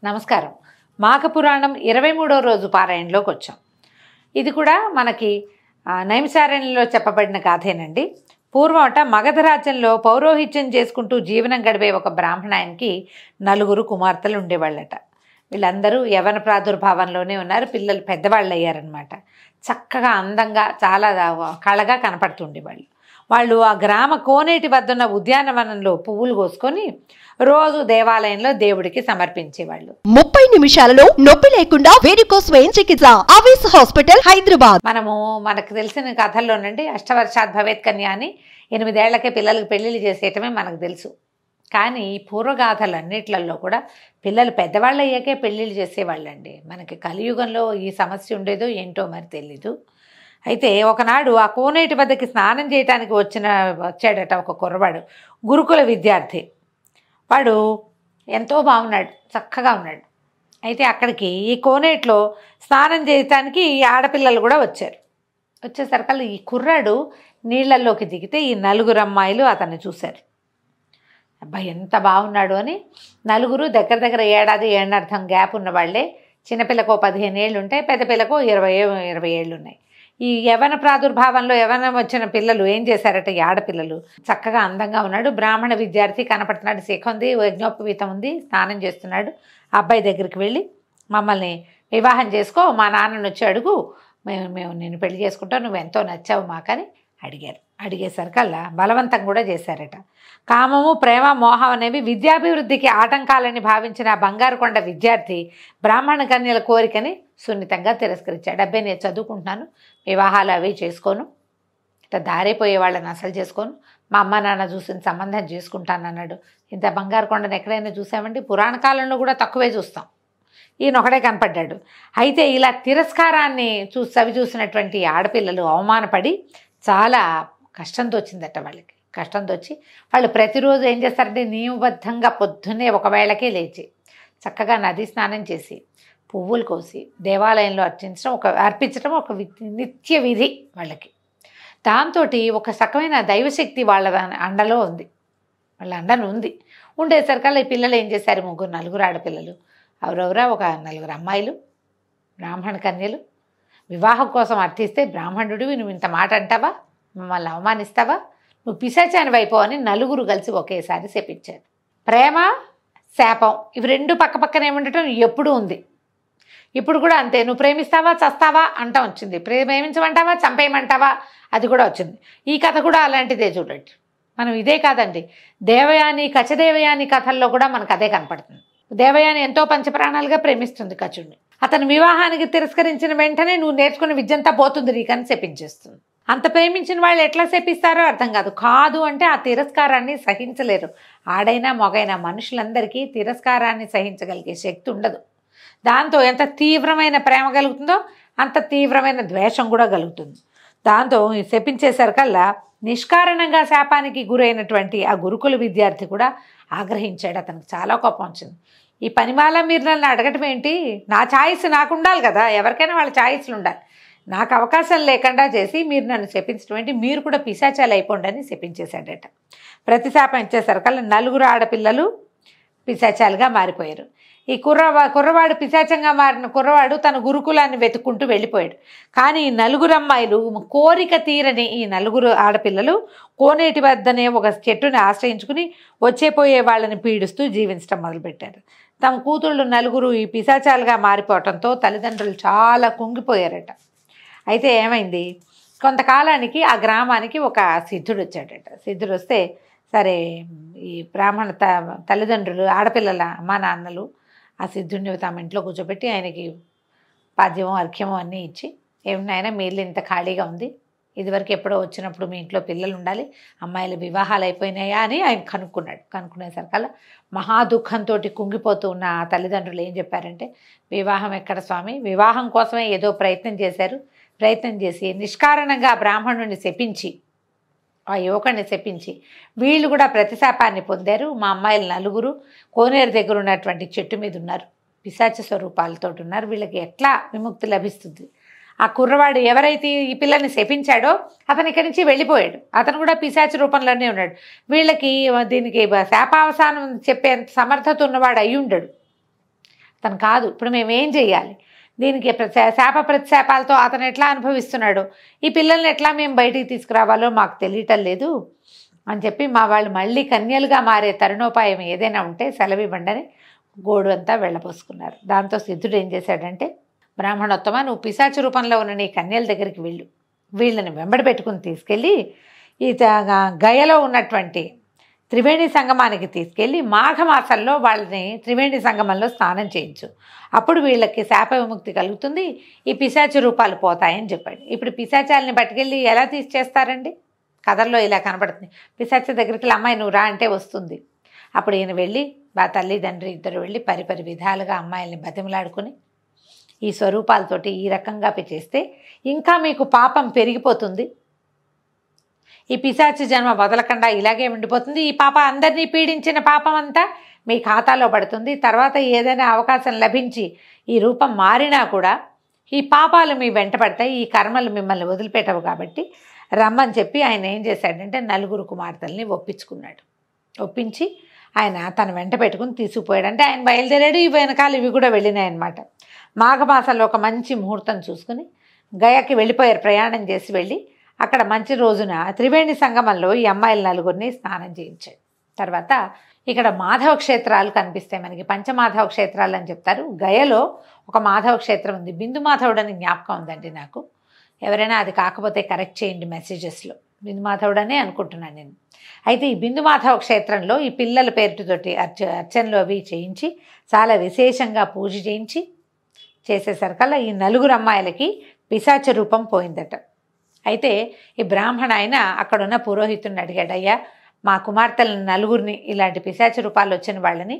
నమస్కారం. మాఘపురాణం 23వ రోజు పారాయణలోకి వచ్చాం. ఇది కూడా మనకి నైమిషారణ్యంలో చెప్పబడిన గాథేనండి. పూర్వమట మగధ రాజ్యంలో పౌరోహిత్యం చేసుకుంటూ జీవనం గడిపే ఒక బ్రాహ్మణానికి 4 కుమార్తెలు ఉండేవాళ్ళట. వీళ్ళందరూ యవన ప్రాదుర్భావంలోనే ఉన్నారు. పిల్లలు పెద్దవాళ్ళు అయ్యారనమాట. చక్కగా అందంగా చాలా కళగా కనపడుతుండేవాళ్ళు. వాళ్ళు ఆ గ్రామ కోనేటి వద్దన్న ఉద్యానవనంలో పువ్వులు కోసుకొని రోజు దేవాలయంలో దేవుడికి సమర్పించేవాళ్ళు. 30 నిమిషాలలో నొప్పి లేకుండా వేడికోస్ వెయిన్ చికిత్స ఆవేశ హాస్పిటల్ హైదరాబాద్. మనకు తెలిసిన కథల్లోనండి అష్టవర్షాత్ భవేత్ కన్య అని 8 ఏళ్లకే పిల్లలకు పెళ్లిళ్ళు చేసేయటమే మనకు తెలుసు. కానీ ఈ పూర్వగాథలు అన్నిట్లలో కూడా పిల్లలు పెద్దవాళ్ళు అయ్యాకే పెళ్ళిళ్ళు చేసేవాళ్ళండి. మనకి కలియుగంలో ఈ సమస్య ఉండేదో ఏంటో మరి తెలీదు. అయితే ఒకనాడు ఆ కోనేటి వద్దకి స్నానం చేయడానికి వచ్చాడట ఒక కుర్రవాడు, గురుకుల విద్యార్థి. వాడు ఎంతో బాగున్నాడు, చక్కగా ఉన్నాడు. అయితే అక్కడికి ఈ కోనేటిలో స్నానం చేయటానికి ఈ ఆడపిల్లలు కూడా వచ్చారు. వచ్చేసరికల్లా ఈ కుర్రాడు నీళ్లలోకి దిగితే ఈ 4 అమ్మాయిలు అతన్ని చూశారు. అబ్బాయి ఎంత బాగున్నాడు అని 4 దగ్గర ఏడాది ఏడార్థం గ్యాప్ ఉన్న వాళ్ళే. చిన్నపిల్లకు 15 ఏళ్ళు ఉంటాయి, పెద్ద పిల్లకు 20 ఏళ్ళు ఉన్నాయి. ఈ యవన ప్రాదుర్భావంలో యవనం వచ్చిన పిల్లలు ఏం చేశారట, ఈ ఆడపిల్లలు చక్కగా అందంగా ఉన్నాడు, బ్రాహ్మణ విద్యార్థి కనపడుతున్నాడు, శిఖ ఉంది, యజ్ఞోపవీతం ఉంది, స్నానం చేస్తున్నాడు. అబ్బాయి దగ్గరికి వెళ్ళి మమ్మల్ని వివాహం చేసుకో, మా నాన్నని వచ్చి అడుగు, మేము నేను పెళ్లి చేసుకుంటాం, నువ్వు ఎంతో నచ్చావు మాకని అడిగారు. అడిగేసరికల్లా బలవంతం కూడా చేశారట. కామము, ప్రేమ, మోహం అనేవి విద్యాభివృద్ధికి ఆటంకాలని భావించిన బంగారు కొండ విద్యార్థి బ్రాహ్మణ కన్యల కోరికని సున్నితంగా తిరస్కరించాడు. అబ్బాయి నేను చదువుకుంటున్నాను, వివాహాలు అవి చేసుకోను, ఇట్లా దారైపోయే వాళ్ళని అసలు చేసుకోను, మా అమ్మ నాన్న చూసిన సంబంధం చేసుకుంటాను అన్నాడు. ఇంత బంగారు కొండను ఎక్కడైనా చూసామండి? పురాణ కాలంలో కూడా తక్కువే చూస్తాం. ఈయనొకడే కనపడ్డాడు. అయితే ఇలా తిరస్కారాన్ని చూసినటువంటి ఆడపిల్లలు అవమానపడి చాలా కష్టంతో వచ్చిందట వాళ్ళకి. కష్టంతో వచ్చి వాళ్ళు ప్రతిరోజు ఏం చేస్తారంటే నియమబద్ధంగా పొద్దున్నే 1 వేళకే లేచి చక్కగా నది స్నానం చేసి పువ్వులు కోసి దేవాలయంలో అర్పించడం ఒక నిత్య విధి వాళ్ళకి. దాంతో ఒక రకమైన దైవశక్తి వాళ్ళ అండలో ఉంది, వాళ్ళ అండను ఉంది. ఉండేసరికల్లా ఈ పిల్లలు ఏం చేశారు, 4 ఆడపిల్లలు, ఎవరెవరా ఒక 4 అమ్మాయిలు బ్రాహ్మణ కన్యలు వివాహం కోసం అర్థిస్తే, బ్రాహ్మణుడివి నువ్వు ఇంత మాట అంటావా, మమ్మల్ని అవమానిస్తావా, నువ్వు పిశాచానివి అయిపోవని 4 కలిసి ఒకేసారి శపించారు. ప్రేమ, శాపం ఇవి 2 పక్కనే ఉండటం ఎప్పుడూ ఉంది. ఇప్పుడు కూడా అంతే. నువ్వు ప్రేమిస్తావా చస్తావా అంటం వచ్చింది, ప్రేమించమంటావా చంపేయమంటావా అది కూడా వచ్చింది. ఈ కథ కూడా అలాంటిదే చూడండి. మనం ఇదే కాదండి, దేవయాని కచదేవయాని కథల్లో కూడా మనకు అదే కనపడుతుంది. దేవయాని ఎంతో పంచప్రాణాలుగా ప్రేమిస్తుంది కచుడిని. అతని వివాహానికి తిరస్కరించిన వెంటనే నువ్వు నేర్చుకున్న విద్యంతా పోతుంది నీకని శపించేస్తుంది. అంత ప్రేమించిన వాళ్ళు ఎట్లా శపిస్తారో అర్థం కాదు అంటే ఆ తిరస్కారాన్ని సహించలేరు. ఆడైనా మొగైనా మనుషులందరికీ తిరస్కారాన్ని సహించగలిగే శక్తి ఉండదు. దాంతో ఎంత తీవ్రమైన ప్రేమ కలుగుతుందో అంత తీవ్రమైన ద్వేషం కూడా కలుగుతుంది. దాంతో శపించేసరికల్లా నిష్కారణంగా శాపానికి గురైనటువంటి ఆ గురుకుల విద్యార్థి కూడా ఆగ్రహించాడు. అతనికి చాలా కోపం వచ్చింది. ఈ పనిమాల మీరు నన్ను అడగటం ఏంటి, నా ఛాయిస్ నాకు ఉండాలి కదా, ఎవరికైనా వాళ్ళ ఛాయిస్లు ఉండాలి, నాకు అవకాశం లేకుండా చేసి మీరు నన్ను శపించడం ఏంటి, మీరు కూడా పిశాచాలు అయిపోండి అని శపించేశాడట. ప్రతిశాపం ఇచ్చేసరికల్లా 4 ఆడపిల్లలు పిశాచాలుగా మారిపోయారు. ఈ కుర్రవాడు పిశాచంగా మారిన కుర్రవాడు తన గురుకులాన్ని వెతుక్కుంటూ వెళ్ళిపోయాడు. కానీ ఈ 4 అమ్మాయిలు కోరిక తీరని ఈ 4 ఆడపిల్లలు కోనేటి వద్దనే ఒక చెట్టుని ఆశ్రయించుకుని వచ్చేపోయే వాళ్ళని పీడిస్తూ జీవించడం మొదలుపెట్టారు. తమ కూతుళ్ళు 4 ఈ పిశాచాలుగా మారిపోవటంతో తల్లిదండ్రులు చాలా కుంగిపోయారట. అయితే ఏమైంది, కొంతకాలానికి ఆ గ్రామానికి ఒక సిద్ధుడు వచ్చాడట. సిద్ధుడు వస్తే సరే ఈ బ్రాహ్మణ తల్లిదండ్రులు ఆడపిల్లల అమ్మా నాన్నలు ఆ సిద్ధుడిని తమ ఇంట్లో కూర్చోబెట్టి ఆయనకి పాద్యము అర్ఘ్యము అన్నీ ఇచ్చి, ఏమన్నా మీ ఇల్లు ఇంత ఖాళీగా ఉంది, ఇదివరకు ఎప్పుడో వచ్చినప్పుడు మీ ఇంట్లో పిల్లలు ఉండాలి, అమ్మాయిల వివాహాలు అయిపోయినాయా అని ఆయన కనుక్కున్నాడు. కనుక్కునేసరికల్లా మహా దుఃఖంతో కుంగిపోతూ ఉన్న ఆ తల్లిదండ్రులు ఏం చెప్పారంటే, వివాహం ఎక్కడ స్వామి, వివాహం కోసమే ఏదో ప్రయత్నం చేశారు, ప్రయత్నం చేసి నిష్కారణంగా బ్రాహ్మణుడిని శపించి ఆ యువకుడిని శపించి వీళ్ళు కూడా ప్రతిశాపాన్ని పొందారు. మా అమ్మాయిలు 4 కోనేరు దగ్గర ఉన్నటువంటి చెట్టు మీద ఉన్నారు, పిశాచ స్వరూపాలతో ఉన్నారు, వీళ్ళకి ఎట్లా విముక్తి లభిస్తుంది? ఆ కుర్రవాడు ఎవరైతే ఈ పిల్లల్ని శపించాడో అతను ఇక్కడి నుంచి వెళ్ళిపోయాడు, అతను కూడా పిశాచ రూపంలోనే ఉన్నాడు. వీళ్ళకి దీనికి శాపావసానం చెప్పేంత సమర్థత ఉన్నవాడు అయి ఉండడు. తను కాదు. ఇప్పుడు మేమేం చెయ్యాలి? దీనికి శాప ప్రతిశాపాలతో అతను ఎట్లా అనుభవిస్తున్నాడు, ఈ పిల్లల్ని ఎట్లా మేము బయటికి తీసుకురావాలో మాకు తెలియటం లేదు అని చెప్పి మా వాళ్ళు మళ్ళీ కన్యలుగా మారే తరుణోపాయం ఏదైనా ఉంటే సెలవివ్వండి అని గోడు అంతా వెళ్ళపోసుకున్నారు. దాంతో సిద్ధుడు ఏం చేశాడంటే, బ్రాహ్మణోత్తమ, నువ్వు పిశాచ రూపంలో ఉన్న నీ కన్యల దగ్గరికి వెళ్ళు, వీళ్ళని వెంబడి పెట్టుకుని తీసుకెళ్ళి ఈ గయలో ఉన్నటువంటి త్రివేణి సంగమానికి తీసుకెళ్ళి మాఘమాసంలో వాళ్ళని త్రివేణి సంగమంలో స్నానం చేయించు, అప్పుడు వీళ్ళకి శాప విముక్తి కలుగుతుంది, ఈ పిశాచ రూపాలు పోతాయని చెప్పాడు. ఇప్పుడు పిశాచాలని పట్టుకెళ్ళి ఎలా తీసేస్తారండి? కథల్లో ఇలా కనబడుతుంది. పిశాచ దగ్గరికి వెళ్ళి అమ్మాయి నువ్వు రా అంటే వస్తుంది. అప్పుడు ఈయన వెళ్ళి మా తల్లిదండ్రి ఇద్దరు వెళ్ళి పరిపరి విధాలుగా అమ్మాయిల్ని బతిమలాడుకొని ఈ స్వరూపాలతోటి ఈ రకంగా చేస్తే ఇంకా మీకు పాపం పెరిగిపోతుంది, ఈ పిశాచి జన్మ వదలకుండా ఇలాగే ఉండిపోతుంది, ఈ పాప అందరినీ పీడించిన పాపం అంతా మీ ఖాతాలో పడుతుంది, తర్వాత ఏదైనా అవకాశం లభించి ఈ రూపం మారినా కూడా ఈ పాపాలు మీ వెంట పడతాయి, ఈ కర్మలు మిమ్మల్ని వదిలిపెట్టవు కాబట్టి రమ్మని చెప్పి ఆయన ఏం చేశాడంటే 4 కుమార్తెల్ని ఒప్పించుకున్నాడు. ఒప్పించి ఆయన తన వెంట పెట్టుకుని తీసుకుపోయాడు. అంటే ఆయన బయలుదేరాడు, ఈ వెనకాల ఇవి కూడా వెళ్ళినాయన్నమాట. మాఘమాసంలో ఒక మంచి ముహూర్తం చూసుకుని గయకి వెళ్ళిపోయారు. ప్రయాణం చేసి వెళ్ళి అక్కడ మంచి రోజున త్రివేణి సంగమంలో ఈ అమ్మాయిల 4 స్నానం చేయించాడు. తర్వాత ఇక్కడ మాధవ క్షేత్రాలు కనిపిస్తాయి మనకి, పంచమాధవ క్షేత్రాలు అని చెప్తారు. గయలో ఒక మాధవ క్షేత్రం ఉంది, బిందు మాధవుడు అని జ్ఞాపకం ఉందండి నాకు. ఎవరైనా అది కాకపోతే కరెక్ట్ చేయండి మెసేజెస్లో. బిందు మాధవుడనే అనుకుంటున్నాను నేను. అయితే ఈ బిందు మాధవ క్షేత్రంలో ఈ పిల్లల పేరుతోటి అర్చనలు అవి చేయించి చాలా విశేషంగా పూజ చేయించి చేసేసరికల్లా ఈ 4 అమ్మాయిలకి పిశాచ రూపం పోయిందట. అయితే ఈ బ్రాహ్మణ ఆయన అక్కడున్న పురోహితుడిని అడిగాడు, అయ్యా మా కుమార్తెలను 4 ఇలాంటి పిశాచ రూపాలు వచ్చిన వాళ్ళని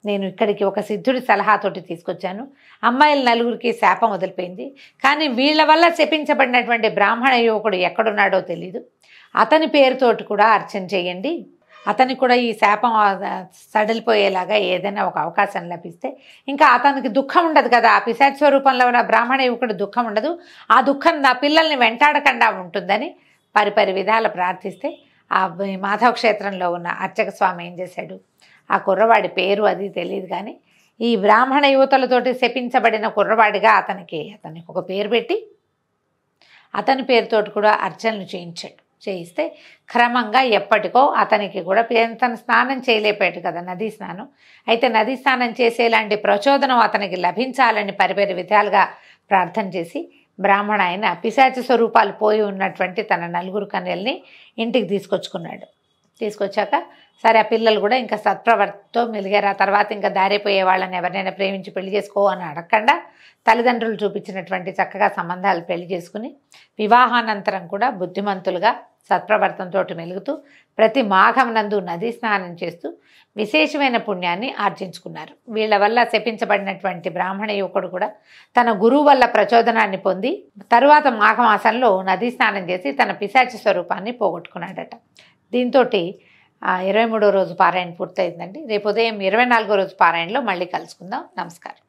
నేను ఇక్కడికి ఒక సిద్ధుడి సలహాతోటి తీసుకొచ్చాను, అమ్మాయిల 4 శాపం వదిలిపోయింది, కానీ వీళ్ళ వల్ల శపించబడినటువంటి బ్రాహ్మణ యువకుడు ఎక్కడున్నాడో తెలీదు, అతని పేరుతోటి కూడా అర్చన చేయండి, అతనికి కూడా ఈ శాపం సడలిపోయేలాగా ఏదైనా ఒక అవకాశం లభిస్తే ఇంకా అతనికి దుఃఖం ఉండదు కదా, ఆ పిశాచ స్వరూపంలో ఉన్న బ్రాహ్మణ యువకుడు దుఃఖం ఉండదు, ఆ దుఃఖం నా పిల్లల్ని వెంటాడకుండా ఉంటుందని పరిపరి విధాలు ప్రార్థిస్తే ఆ మాధవ క్షేత్రంలో ఉన్న అర్చక స్వామి ఏం చేశాడు, ఆ కుర్రవాడి పేరు అది తెలియదు కానీ ఈ బ్రాహ్మణ యువతలతోటి శపించబడిన కుర్రవాడిగా అతనికి ఒక పేరు పెట్టి అతని పేరుతోటి కూడా అర్చనలు చేయిస్తే క్రమంగా ఎప్పటికో అతనికి కూడా తను స్నానం చేయలేపాడు కదా నదీ స్నానం. అయితే నదీ స్నానం చేసేలాంటి ప్రచోదనం అతనికి లభించాలని పరిపరి విధాలుగా ప్రార్థన చేసి బ్రాహ్మణ ఆయన పిశాచ స్వరూపాలు పోయి ఉన్నటువంటి తన 4 కన్యల్ని ఇంటికి తీసుకొచ్చుకున్నాడు. తీసుకొచ్చాక సరే ఆ పిల్లలు కూడా ఇంకా సత్ప్రవర్తితో మెలిగారు. ఆ తర్వాత ఇంకా దారిపోయే వాళ్ళని ఎవరినైనా ప్రేమించి పెళ్లి చేసుకో అని అడగకుండా తల్లిదండ్రులు చూపించినటువంటి చక్కగా సంబంధాలు పెళ్లి చేసుకుని వివాహానంతరం కూడా బుద్ధిమంతులుగా సత్ప్రవర్తనతో మెలుగుతూ ప్రతి మాఘం నందు నదీ స్నానం చేస్తూ విశేషమైన పుణ్యాన్ని ఆర్జించుకున్నారు. వీళ్ళ వల్ల శపించబడినటువంటి బ్రాహ్మణ యువకుడు కూడా తన గురువు వల్ల ప్రచోదనాన్ని పొంది తరువాత మాఘమాసంలో నదీ స్నానం చేసి తన పిశాచి స్వరూపాన్ని పోగొట్టుకున్నాడట. దీంతో 23వ రోజు పారాయణ పూర్తయిందండి. రేపు ఉదయం 24వ రోజు పారాయణలో మళ్ళీ కలుసుకుందాం. నమస్కారం.